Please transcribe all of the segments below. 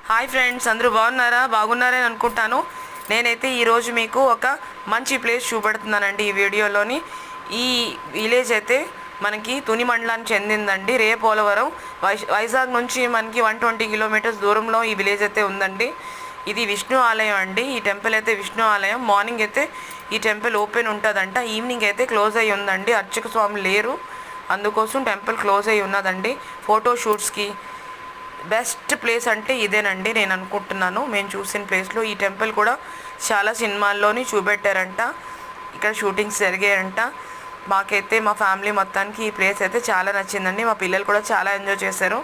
Hi friends, అందరూ బాగున్నారని అనుకుంటాను. నేనైతే ఈరోజు మీకు ఒక మంచి ప్లేస్ చూపెడుతున్నానండి. ఈ వీడియోలోని ఈ విలేజ్ అయితే మనకి తుని మండలానికి చెందిందండి. రేపోలవరం వైజాగ్ నుంచి మనకి 120 కిలోమీటర్స్ దూరంలో ఈ విలేజ్ అయితే ఉందండి. ఇది విష్ణు ఆలయం అండి. ఈ టెంపుల్ అయితే విష్ణు ఆలయం. మార్నింగ్ అయితే ఈ టెంపుల్ ఓపెన్ ఉంటుందంట. ఈవినింగ్ అయితే క్లోజ్ అయ్యి ఉందండి. అర్చక స్వామి లేరు, అందుకోసం టెంపుల్ క్లోజ్ అయ్యి ఉన్నదండి. ఫోటోషూట్స్కి బెస్ట్ ప్లేస్ అంటే ఇదేనండి నేను అనుకుంటున్నాను. మేము చూసిన ప్లేస్లో ఈ టెంపుల్ కూడా చాలా సినిమాల్లోని చూపెట్టారంట. ఇక్కడ షూటింగ్స్ జరిగాయంట. మాకైతే మా ఫ్యామిలీ మొత్తానికి ఈ ప్లేస్ అయితే చాలా నచ్చిందండి. మా పిల్లలు కూడా చాలా ఎంజాయ్ చేశారు.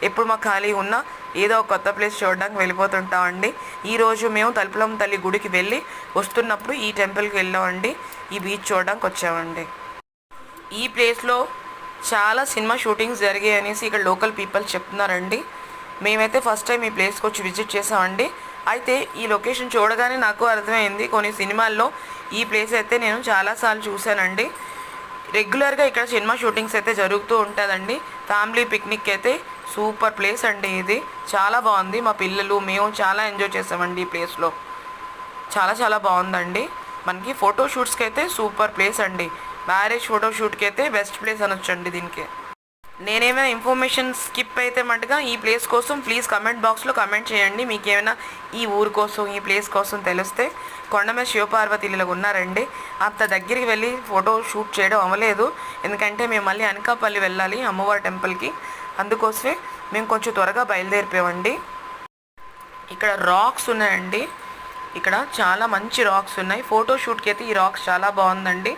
ఎప్పుడు మాకు ఖాళీ ఉన్నా ఏదో ఒక కొత్త ప్లేస్ చూడడానికి వెళ్ళిపోతుంటామండి. ఈరోజు మేము తలుపులమ్మ తల్లి గుడికి వెళ్ళి వస్తున్నప్పుడు ఈ టెంపుల్కి వెళ్ళామండి. ఈ బీచ్ చూడడానికి వచ్చామండి. ఈ ప్లేస్లో చాలా సినిమా షూటింగ్స్ జరిగాయి అనేసి ఇక్కడ లోకల్ పీపుల్ చెప్తున్నారండి. మేమైతే ఫస్ట్ టైం ఈ ప్లేస్కి వచ్చి విజిట్ చేసామండి. అయితే ఈ లొకేషన్ చూడగానే నాకు అర్థమైంది, కొన్ని సినిమాల్లో ఈ ప్లేస్ అయితే నేను చాలాసార్లు చూశానండి. రెగ్యులర్గా ఇక్కడ సినిమా షూటింగ్స్ అయితే జరుగుతూ ఉంటుందండి. ఫ్యామిలీ పిక్నిక్ అయితే సూపర్ ప్లేస్ అండి. ఇది చాలా బాగుంది. మా పిల్లలు మేము చాలా ఎంజాయ్ చేసామండి. ఈ ప్లేస్లో చాలా బాగుందండి. మనకి ఫోటోషూట్స్కి అయితే సూపర్ ప్లేస్ అండి. మ్యారేజ్ ఫోటోషూట్కి అయితే బెస్ట్ ప్లేస్ అనొచ్చండి. దీనికి నేనేమైనా ఇన్ఫర్మేషన్ స్కిప్ అయితే మటుగా ఈ ప్లేస్ కోసం ప్లీజ్ కమెంట్ బాక్స్లో కమెంట్ చేయండి. మీకు ఏమైనా ఈ ఊరు కోసం ఈ ప్లేస్ కోసం తెలిస్తే. కొండమీద శివపార్వతీలు ఉన్నారండి. అంత దగ్గరికి వెళ్ళి ఫోటో షూట్ చేయడం అవ్వలేదు, ఎందుకంటే మేము మళ్ళీ అనకాపల్లి వెళ్ళాలి అమ్మవారి టెంపుల్కి. అందుకోసమే మేము కొంచెం త్వరగా బయలుదేరిపోయామండి. ఇక్కడ రాక్స్ ఉన్నాయండి. ఇక్కడ చాలా మంచి రాక్స్ ఉన్నాయి. ఫోటోషూట్కి అయితే ఈ రాక్స్ చాలా బాగుందండి.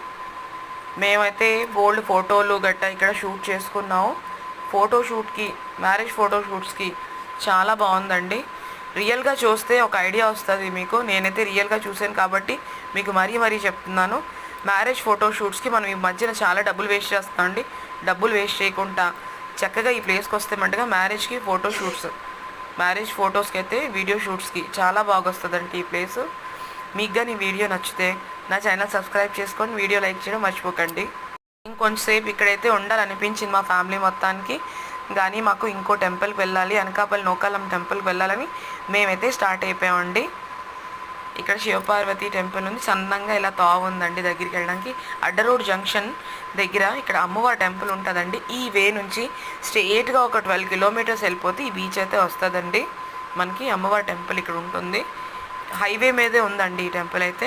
మేమైతే బోల్డ్ ఫోటోలు గట్టా ఇక్కడ షూట్ చేసుకున్నాము. ఫోటోషూట్కి మ్యారేజ్ ఫోటోషూట్స్కి చాలా బాగుందండి. రియల్గా చూస్తే ఒక ఐడియా వస్తుంది మీకు. నేనైతే రియల్గా చూశాను కాబట్టి మీకు మరీ చెప్తున్నాను. మ్యారేజ్ ఫోటోషూట్స్కి మనం ఈ మధ్యన చాలా డబ్బులు వేస్ట్ చేస్తామండి. డబ్బులు వేస్ట్ చేయకుండా చక్కగా ఈ ప్లేస్కి వస్తే మటుగా మ్యారేజ్కి ఫోటోషూట్స్, మ్యారేజ్ ఫొటోస్కి అయితే వీడియో షూట్స్కి చాలా బాగా వస్తుందండి ఈ ప్లేస్. మీకు కానీ వీడియో నచ్చితే నా ఛానల్ సబ్స్క్రైబ్ చేసుకొని వీడియో లైక్ చేయడం మర్చిపోకండి. ఇంకొంచెంసేపు ఇక్కడైతే ఉండాలనిపించింది మా ఫ్యామిలీ మొత్తానికి. కానీ మాకు ఇంకో టెంపుల్కి వెళ్ళాలి, అనకాపల్లి నూకాలమ్మ టెంపుల్కి వెళ్ళాలని మేమైతే స్టార్ట్ అయిపోయామండి. ఇక్కడ శివపార్వతి టెంపుల్ ఉంది. సన్నంగా ఇలా తావు ఉందండి దగ్గరికి వెళ్ళడానికి. అడ్డరోడ్ జంక్షన్ దగ్గర ఇక్కడ అమ్మవారి టెంపుల్ ఉంటుందండి. ఈ వే నుంచి స్ట్రెయిట్గా ఒక 12 కిలోమీటర్స్ వెళ్ళిపోతే ఈ బీచ్ అయితే వస్తుందండి. మనకి అమ్మవారి టెంపుల్ ఇక్కడ ఉంటుంది. హైవే మీదే ఉందండి ఈ టెంపుల్ అయితే.